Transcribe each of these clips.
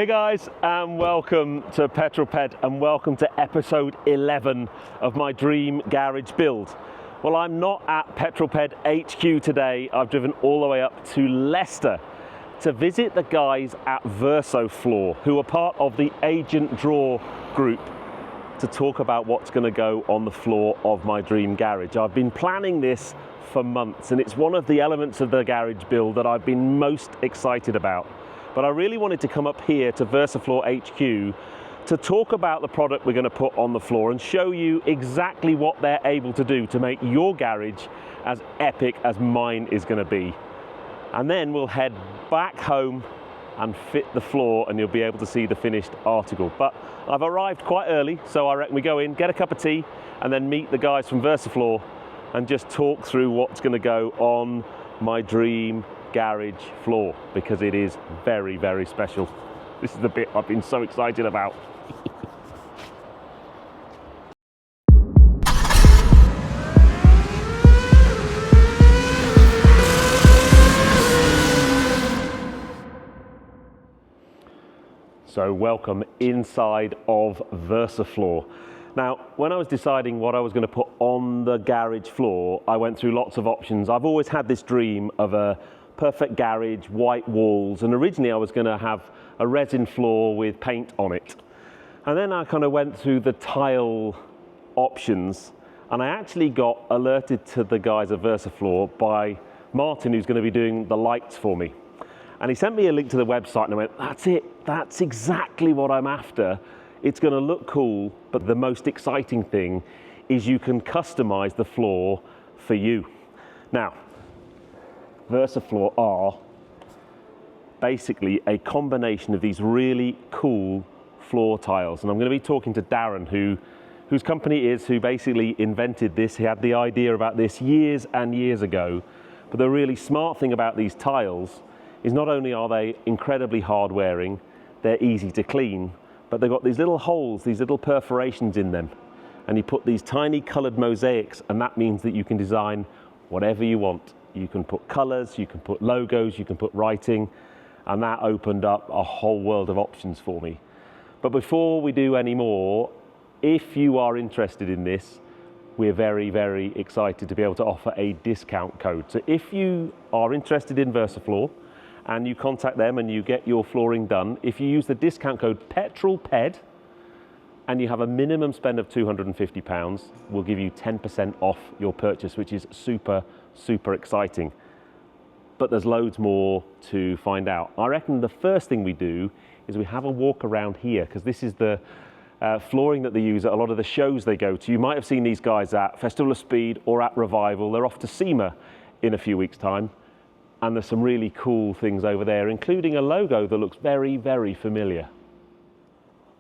Hey guys, and welcome to Petrol Ped, and welcome to episode 11 of my dream garage build. Well, I'm not at Petrol Ped HQ today. I've driven all the way up to Leicester to visit the guys at Versofloor, who are part of the Agent Draw group, to talk about what's going to go on the floor of my dream garage. I've been planning this for months, and it's one of the elements of the garage build that I've been most excited about. But I really wanted to come up here to VersaFlor HQ to talk about the product we're going to put on the floor and show you exactly what they're able to do to make your garage as epic as mine is going to be. And then we'll head back home and fit the floor, and you'll be able to see the finished article. But I've arrived quite early, so I reckon we go in, get a cup of tea, and then meet the guys from VersaFlor and just talk through what's going to go on my dream garage floor, because it is very, very special. This is the bit I've been so excited about. So welcome inside of VersaFlor. Now, when I was deciding what I was going to put on the garage floor, I went through lots of options. I've always had this dream of a perfect garage, white walls, and originally I was going to have a resin floor with paint on it. And then I kind of went through the tile options, and I actually got alerted to the guys at VersaFlor by Martin, who's going to be doing the lights for me. And he sent me a link to the website, and I went, that's it, that's exactly what I'm after. It's going to look cool, but the most exciting thing is you can customize the floor for you. Now, VersaFlor are basically a combination of these really cool floor tiles. And I'm going to be talking to Darren, whose company who basically invented this. He had the idea about this years and years ago. But the really smart thing about these tiles is not only are they incredibly hard wearing, they're easy to clean, but they've got these little holes, these little perforations in them. And you put these tiny colored mosaics, and that means that you can design whatever you want. You can put colors, you can put logos, you can put writing, and that opened up a whole world of options for me. But before we do any more, if you are interested in this, we're very, very excited to be able to offer a discount code. So if you are interested in VersaFlor and you contact them and you get your flooring done, if you use the discount code Petrol Ped and you have a minimum spend of £250, we'll give you 10% off your purchase, which is super, super exciting. But there's loads more to find out. I reckon the first thing we do is we have a walk around here, because this is the flooring that they use at a lot of the shows they go to. You might have seen these guys at Festival of Speed or at Revival. They're off to SEMA in a few weeks' time. And there's some really cool things over there, including a logo that looks very, very familiar.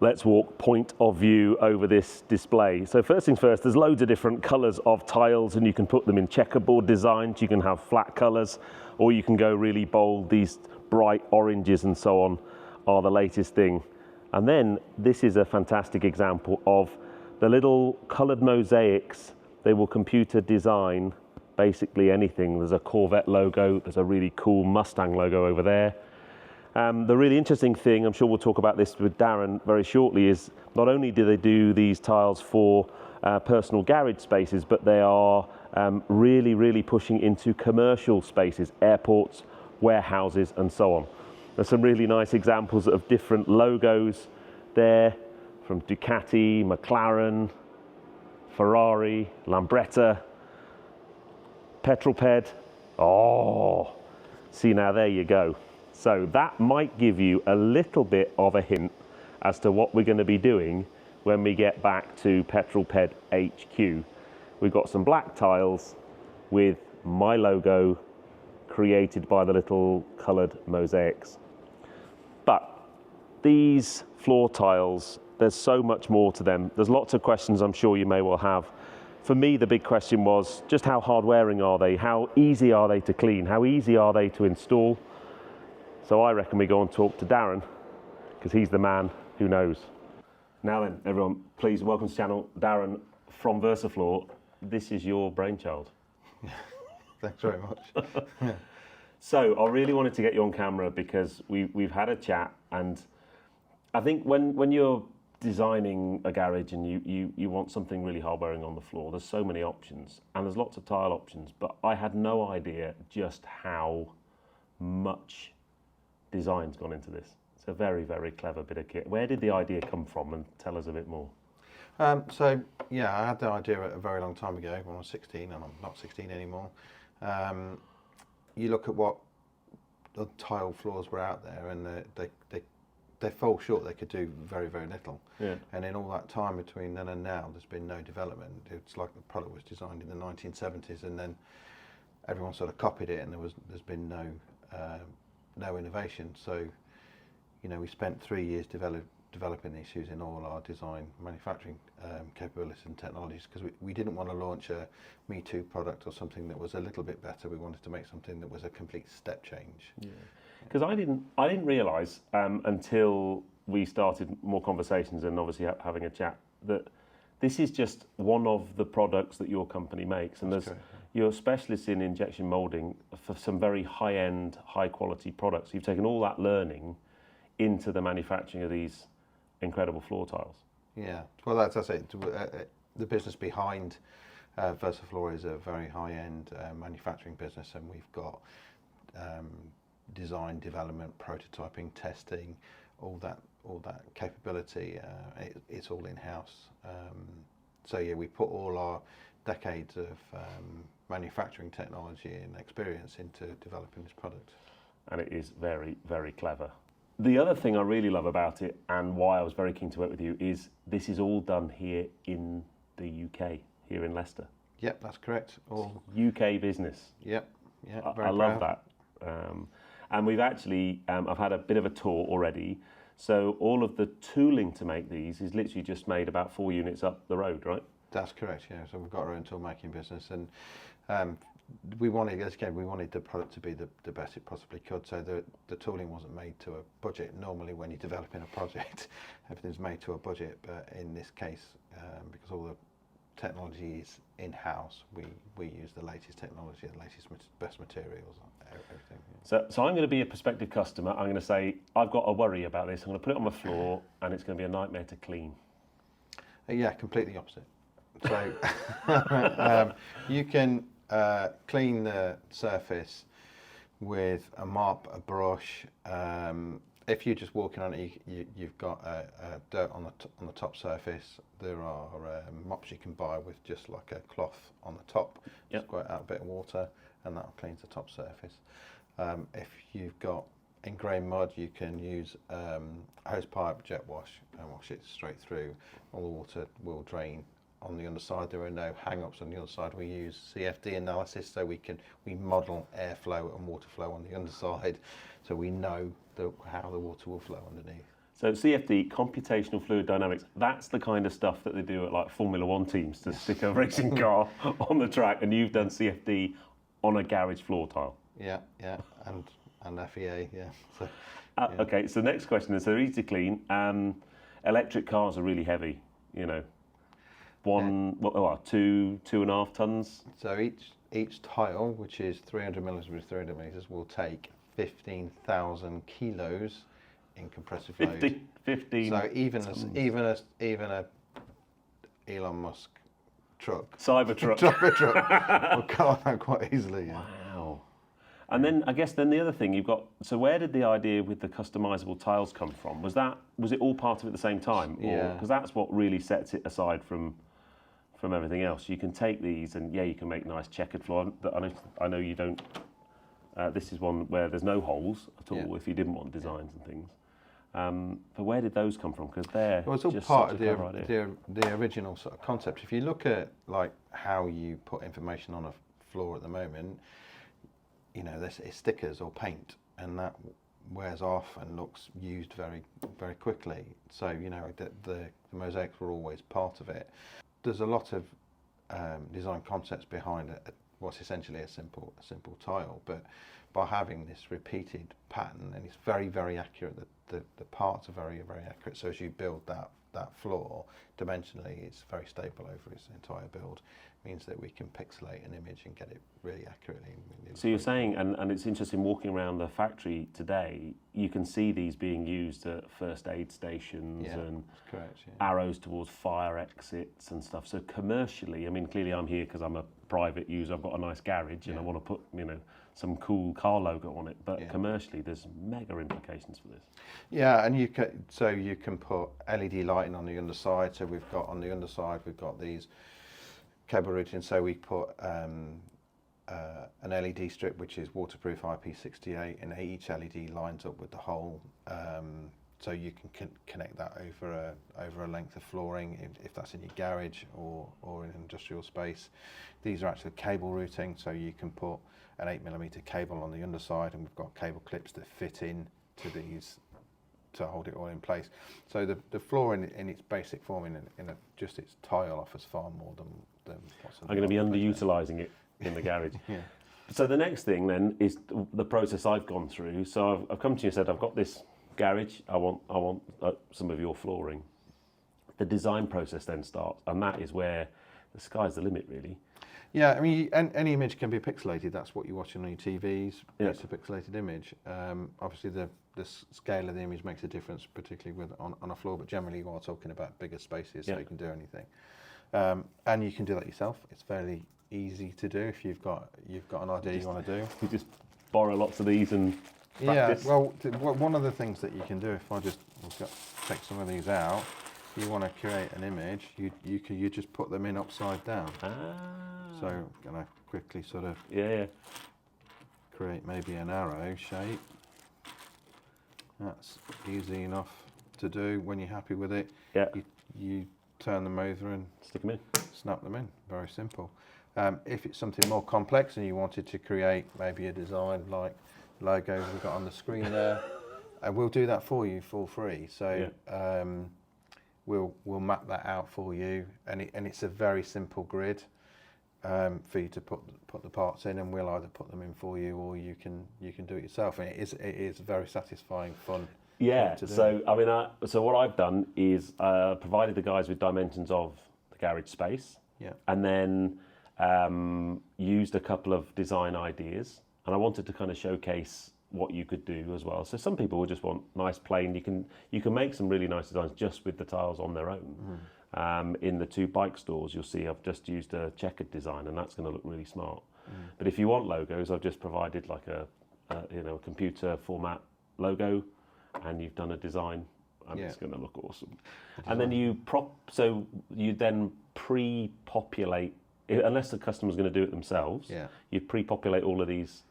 Let's walk point of view over this display. So first things first, there's loads of different colors of tiles, and you can put them in checkerboard designs. You can have flat colors, or you can go really bold. These bright oranges and so on are the latest thing. And then this is a fantastic example of the little colored mosaics. They will computer design basically anything. There's a Corvette logo, there's a really cool Mustang logo over there. The really interesting thing, I'm sure we'll talk about this with Darren very shortly, is not only do they do these tiles for personal garage spaces, but they are really, really pushing into commercial spaces, airports, warehouses, and so on. There's some really nice examples of different logos there from Ducati, McLaren, Ferrari, Lambretta, Petrol Ped. Oh, see, now there you go. So that might give you a little bit of a hint as to what we're going to be doing when we get back to Petrol Ped HQ. We've got some black tiles with my logo created by the little colored mosaics. But these floor tiles, there's so much more to them. There's lots of questions I'm sure you may well have. For me, the big question was just how hard wearing are they? How easy are they to clean? How easy are they to install? So I reckon we go and talk to Darren, because he's the man who knows. Now then, everyone, please welcome to the channel, Darren from VersaFlor. This is your brainchild. Thanks very much. So I really wanted to get you on camera because we've had a chat, and I think when you're designing a garage and you want something really hard wearing on the floor, there's so many options and there's lots of tile options, but I had no idea just how much design's gone into this. It's a very, very clever bit of kit. Where did the idea come from, and tell us a bit more? So yeah, I had the idea a very long time ago when I was 16, and I'm not 16 anymore. You look at what the tile floors were out there, and they fall short. They could do very, very little. Yeah. And in all that time between then and now, there's been no development. It's like the product was designed in the 1970s, and then everyone sort of copied it, and there's been no innovation. So, you know, we spent 3 years developing these using all our design manufacturing capabilities and technologies, because we didn't want to launch a Me Too product or something that was a little bit better. We wanted to make something that was a complete step change. Yeah. Because I didn't realise until we started more conversations and obviously having a chat that this is just one of the products that your company makes, and That's correct, yeah. You're specialists in injection moulding for some very high-end, high-quality products. You've taken all that learning into the manufacturing of these incredible floor tiles. Yeah, well, that's it. The business behind VersaFlor is a very high-end manufacturing business, and we've got design, development, prototyping, testing, all that capability. It's all in-house. So yeah, we put all our decades of manufacturing technology and experience into developing this product. And it is very, very clever. The other thing I really love about it, and why I was very keen to work with you, is this is all done here in the UK, here in Leicester. Yep, that's correct. All UK business. Yep, yeah. I love that. And we've actually, I've had a bit of a tour already. So all of the tooling to make these is literally just made about 4 units up the road, right? That's correct, yeah. So we've got our own tool making business, and we wanted the product to be the best it possibly could. So the tooling wasn't made to a budget. Normally when you're developing a project, everything's made to a budget, but in this case, because all the technology is in-house, we use the latest technology, the latest best materials, everything. Yeah. So I'm going to be a prospective customer. I'm going to say, I've got a worry about this. I'm going to put it on my floor and it's going to be a nightmare to clean. Yeah, completely opposite. So you can clean the surface with a mop, a brush. If you're just walking on it, you've got dirt on the top surface. There are mops you can buy with just like a cloth on the top. Yep. Just squirt out a bit of water, and that'll clean the top surface. If you've got ingrained mud, you can use hose pipe jet wash and wash it straight through. All the water will drain on the underside. There are no hang-ups on the underside. We use CFD analysis, so we model airflow and water flow on the underside, so we know how the water will flow underneath. So CFD, computational fluid dynamics, that's the kind of stuff that they do at like Formula One teams to stick a racing car on the track, and you've done CFD on a garage floor tile. Yeah, and FEA, yeah. So, Okay, so next question is, so they're easy to clean. Electric cars are really heavy, you know. 2.5 tons. So each tile, which is 300 millimeters, 300 meters, will take 15,000 kilos in compressive load. 15. So even a Elon Musk truck, Cybertruck. will go on that quite easily. Yeah. Wow. And then I guess the other thing you've got. So where did the idea with the customizable tiles come from? Was it all part of it at the same time? Yeah. Because that's what really sets it aside from everything else. You can take these and you can make nice checkered floor. I know you don't. This is one where there's no holes at all if you didn't want designs and things. But where did those come from? Because it's all just part such of a clever idea. the original sort of concept. If you look at like how you put information on a floor at the moment, you know, it's stickers or paint, and that wears off and looks used very, very quickly. So, you know, the mosaics were always part of it. There's a lot of design concepts behind what's essentially a simple tile, but by having this repeated pattern, and it's very, very accurate, the parts are very, very accurate. So as you build that floor, dimensionally it's very stable over its entire build. Means that we can pixelate an image and get it really accurately. So you're saying, and it's interesting walking around the factory today, you can see these being used at first aid stations and that's correct, arrows towards fire exits and stuff. So commercially, I mean, clearly I'm here because I'm a private user, I've got a nice garage and I want to put, some cool car logo on it, but commercially there's mega implications for this. Yeah, and you can put LED lighting on the underside. So we've got on the underside, we've got these cable routing, so we put an LED strip which is waterproof IP68, and each LED lines up with the hole, so you can connect that over a length of flooring if that's in your garage or in an industrial space. These are actually cable routing, so you can put an 8mm cable on the underside, and we've got cable clips that fit in to these to hold it all in place. So the floor in its basic form, in just its tile, offers far more than what's I'm going to be underutilising it in the garage. So the next thing then is the process I've gone through. So I've come to you and said, I've got this garage, I want some of your flooring. The design process then starts, and that is where the sky's the limit, really. Yeah, I mean, any image can be pixelated. That's what you're watching on your TVs. It's a pixelated image. Obviously, the scale of the image makes a difference, particularly on a floor. But generally, you are talking about bigger spaces, so you can do anything. And you can do that yourself. It's fairly easy to do if you've got an idea you want to do. You just borrow lots of these and practice. Yeah. Well, one of the things that you can do, if I just take some of these out. If you want to create an image, you just put them in upside down. So I'm going to quickly sort of create maybe an arrow shape. That's easy enough to do. When you're happy with it, you turn them over and stick them in. Snap them in. Very simple. If it's something more complex and you wanted to create maybe a design like logos we've got on the screen there, we'll do that for you for free. So we'll map that out for you, and it's a very simple grid for you to put the parts in, and we'll either put them in for you or you can do it yourself. And it is very satisfying, fun. Yeah. To do. So I mean, so what I've done is provided the guys with dimensions of the garage space, and then used a couple of design ideas, and I wanted to kind of showcase what you could do as well. So some people will just want nice plain. You can make some really nice designs just with the tiles on their own. In the two bike stores, you'll see I've just used a checkered design, and that's going to look really smart. But if you want logos, I've just provided like a computer format logo, and you've done a design, and it's going to look awesome. And then you then pre-populate, unless the customer's going to do it themselves. You pre-populate all of these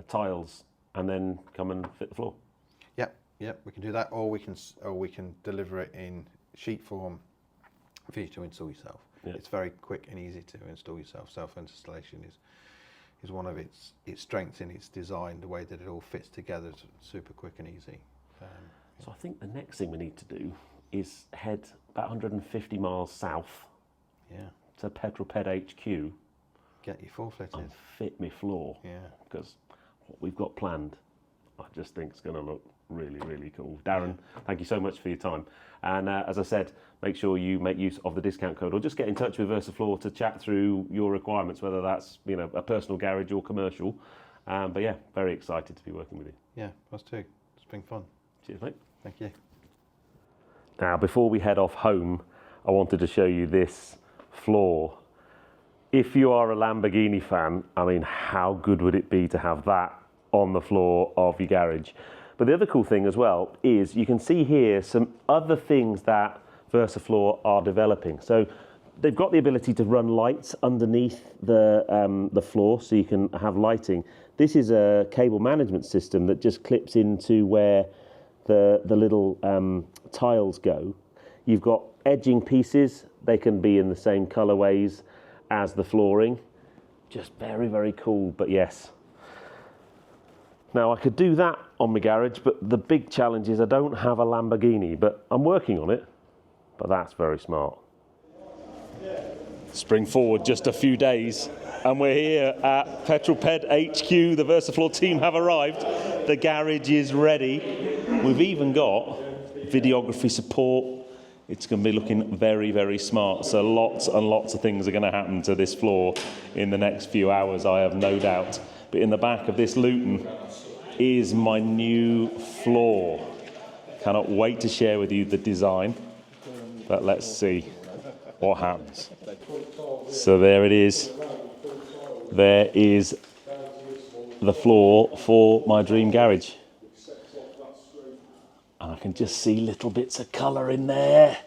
tiles, and then come and fit the floor. Yep, we can do that, or we can deliver it in sheet form for you to install yourself. It's very quick and easy to install yourself. Self-installation is one of its strengths in its design, the way that it all fits together. It's super quick and easy. So I think the next thing we need to do is head about 150 miles south to Petrol Ped HQ. Get your floor fitted. And fit me floor. Because what we've got planned, I just think it's going to look really, really cool. Darren, thank you so much for your time. And as I said, make sure you make use of the discount code, or just get in touch with VersaFlor to chat through your requirements, whether that's a personal garage or commercial. But yeah, very excited to be working with you. Yeah, us too. It's been fun. Cheers, mate. Thank you. Now, before we head off home, I wanted to show you this floor. If you are a Lamborghini fan, I mean, how good would it be to have that on the floor of your garage? But the other cool thing as well is you can see here some other things that VersaFlor are developing. So they've got the ability to run lights underneath the floor, so you can have lighting. This is a cable management system that just clips into where the little tiles go. You've got edging pieces. They can be in the same colorways as the flooring. Just very, very cool, but yes. Now, I could do that on my garage, but the big challenge is I don't have a Lamborghini, but I'm working on it. But that's very smart. Spring forward just a few days, and we're here at Petrol Ped HQ. The VersaFlor team have arrived. The garage is ready. We've even got videography support, it's going to be looking very, very smart. So lots and lots of things are going to happen to this floor in the next few hours, I have no doubt. But in the back of this Luton is my new floor. Cannot wait to share with you the design, but let's see what happens. So there it is. There is the floor for my dream garage. And I can just see little bits of colour in there.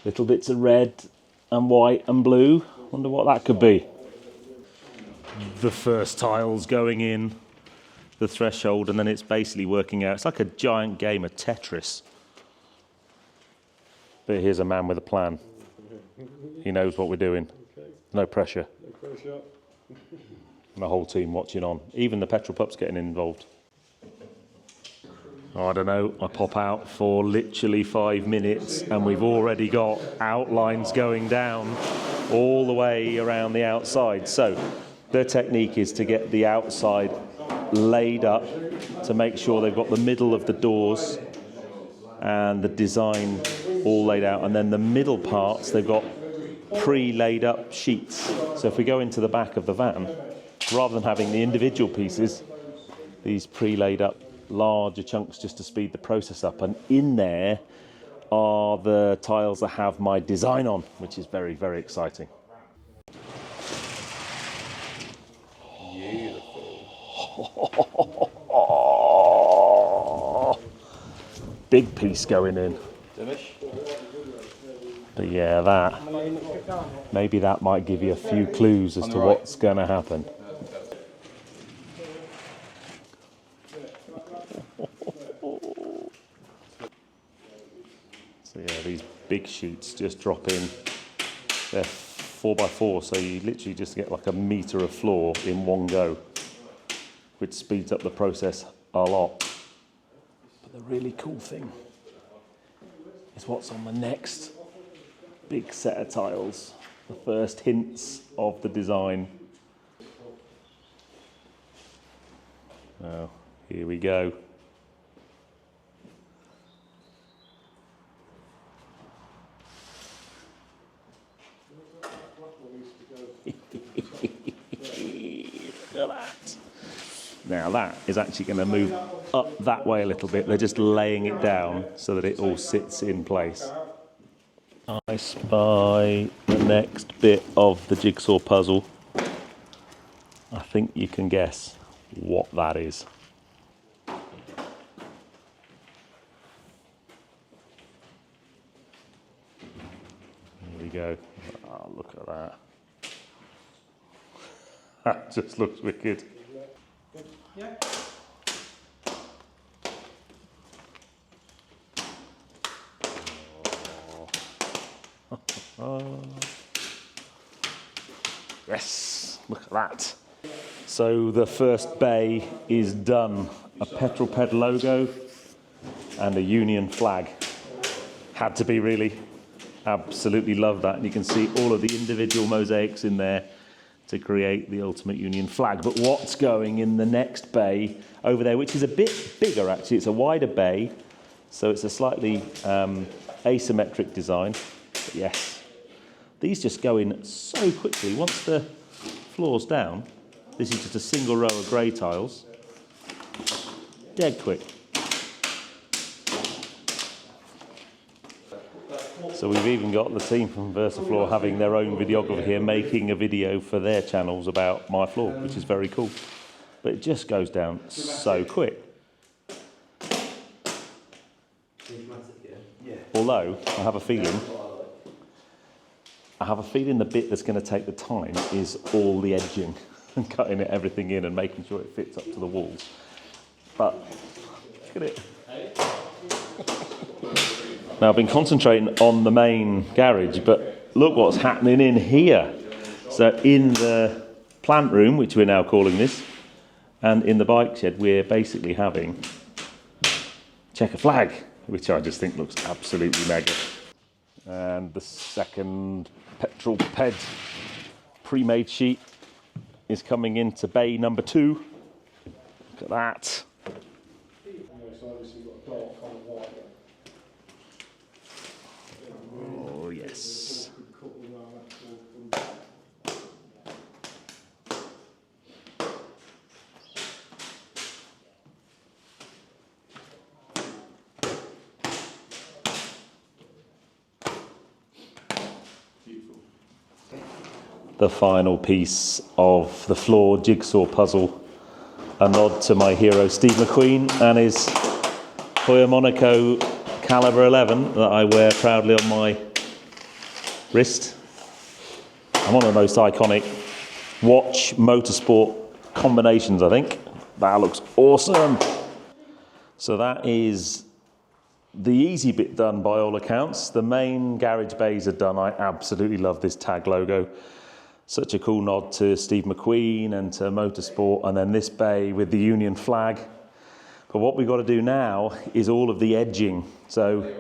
Little bits of red and white and blue. Wonder what that could be. The first tiles going in, the threshold, and then it's basically working out. It's like a giant game of Tetris. But here's a man with a plan. He knows what we're doing. No pressure. No pressure. And the whole team watching on. Even the petrol pup's getting involved. I don't know, I pop out for literally 5 minutes and we've already got outlines going down all the way around the outside. So their technique is to get the outside laid up to make sure they've got the middle of the doors and the design all laid out, and then the middle parts they've got pre-laid up sheets. So if we go into the back of the van, rather than having the individual pieces, these pre-laid up larger chunks just to speed the process up, and in there are the tiles that have my design on, which is very, very exciting. Beautiful. Big piece going in. But yeah, that, maybe that might give you a few clues as to what's going to happen. So yeah, these big sheets just drop in. They're 4x4, so you literally just get like a metre of floor in one go, which speeds up the process a lot. But the really cool thing is what's on the next big set of tiles. The first hints of the design. Now, here we go. Look at that. Now that is actually going to move up that way a little bit. They're just laying it down so that it all sits in place. I spy the next bit of the jigsaw puzzle. I think you can guess what that is. Here we go. Oh, look at that. That just looks wicked. Yeah. Oh. Yes, look at that. So the first bay is done. A Petrol Ped logo and a Union flag. Had to be, really. Absolutely love that. And you can see all of the individual mosaics in there to create the ultimate Union flag. But what's going in the next bay over there, which is a bit bigger actually, it's a wider bay, so it's a slightly asymmetric design. But yes, these just go in so quickly. Once the floor's down, this is just a single row of grey tiles, dead quick. So we've even got the team from VersaFlor having their own videographer here making a video for their channels about my floor, which is very cool. But it just goes down so quick. Although I have a feeling the bit that's going to take the time is all the edging and cutting everything in and making sure it fits up to the walls. But look at it. Now, I've been concentrating on the main garage, but look what's happening in here. So in the plant room, which we're now calling this, and in the bike shed, we're basically having checker flag, which I just think looks absolutely mega. And the second Petrol Ped pre-made sheet is coming into bay number 2. Look at that. the final piece of the floor jigsaw puzzle. A nod to my hero Steve McQueen and his Hoya Monaco caliber 11 that I wear proudly on my wrist. And one of the most iconic watch motorsport combinations, I think. That looks awesome. So that is the easy bit done by all accounts. The main garage bays are done. I absolutely love this tag logo. Such a cool nod to Steve McQueen and to motorsport. And then this bay with the Union flag. But what we've got to do now is all of the edging. So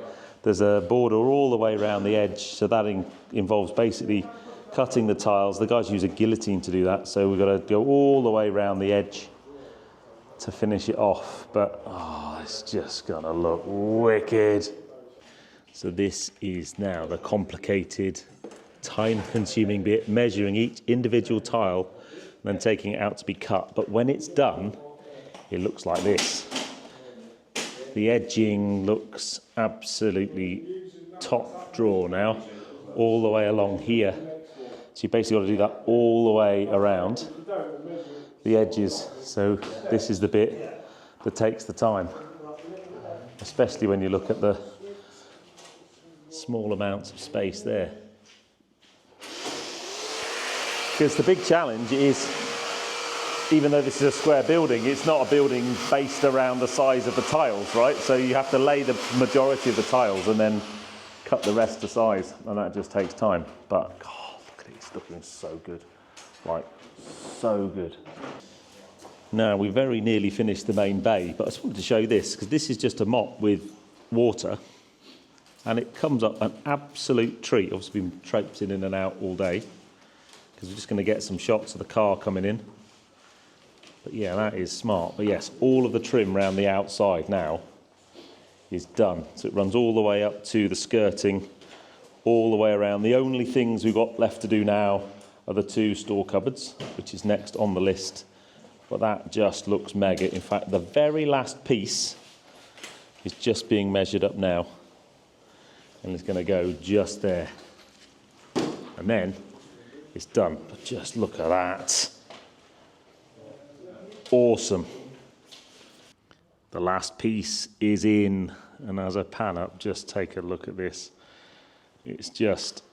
there's a border all the way around the edge. So that involves basically cutting the tiles. The guys use a guillotine to do that. So we've got to go all the way around the edge to finish it off. But oh, it's just gonna look wicked. So this is now the complicated, time-consuming bit, measuring each individual tile and then taking it out to be cut. But when it's done, it looks like this. The edging looks absolutely top drawer now, all the way along here. So you basically got to do that all the way around the edges. So this is the bit that takes the time, especially when you look at the small amounts of space there. Because the big challenge is, even though this is a square building, it's not a building based around the size of the tiles, right? So you have to lay the majority of the tiles and then cut the rest to size, and that just takes time. But God, look at it, it's looking so good. Like, so good. Now, we very nearly finished the main bay, but I just wanted to show you this, because this is just a mop with water, and it comes up an absolute treat. Obviously been traipsing in and out all day, because we're just going to get some shots of the car coming in. But yeah, that is smart. But yes, all of the trim around the outside now is done. So it runs all the way up to the skirting, all the way around. The only things we've got left to do now are the 2 store cupboards, which is next on the list. But that just looks mega. In fact, the very last piece is just being measured up now. And it's going to go just there. And then it's done. But just look at that. Awesome. The last piece is in, and as I pan up, just take a look at this. It's just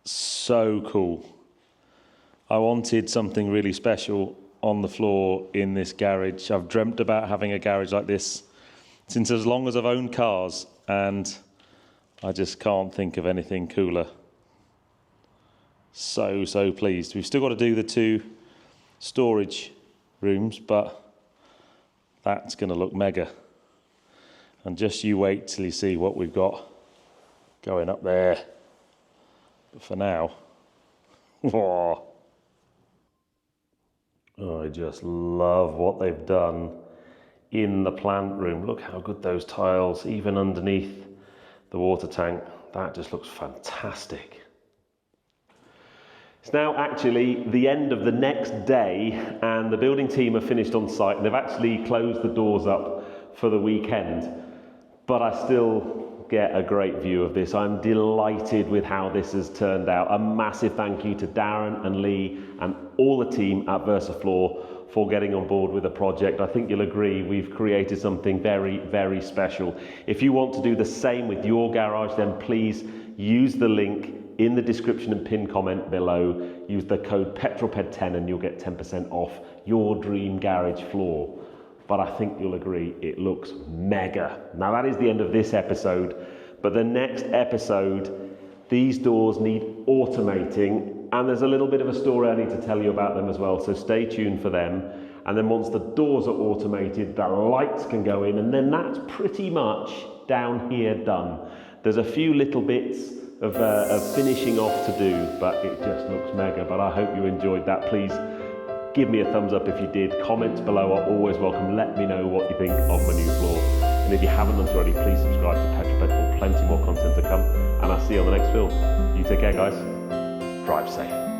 so cool. I wanted something really special on the floor in this garage. I've dreamt about having a garage like this since as long as I've owned cars, and I just can't think of anything cooler. So pleased. We've still got to do the 2 storage rooms, but that's going to look mega. And just you wait till you see what we've got going up there. But for now, oh, I just love what they've done in the plant room. Look how good those tiles, even underneath the water tank, that just looks fantastic. It's now actually the end of the next day, and the building team are finished on site, and they've actually closed the doors up for the weekend. But I still get a great view of this. I'm delighted with how this has turned out. A massive thank you to Darren and Lee and all the team at VersaFlor for getting on board with the project. I think you'll agree we've created something very, very special. If you want to do the same with your garage, then please use the link in the description and pinned comment below. Use the code PetrolPed10 and you'll get 10% off your dream garage floor. But I think you'll agree it looks mega. Now that is the end of this episode, but the next episode, these doors need automating, and there's a little bit of a story I need to tell you about them as well, so stay tuned for them. And then once the doors are automated, the lights can go in, and then that's pretty much down here done. There's a few little bits of finishing off to do, but it just looks mega. But I hope you enjoyed that. Please give me a thumbs up if you did. Comments below are always welcome. Let me know what you think of my new floor. And if you haven't done so already, please subscribe to Petrol Ped for plenty more content to come. And I'll see you on the next film. You take care, guys. Drive safe.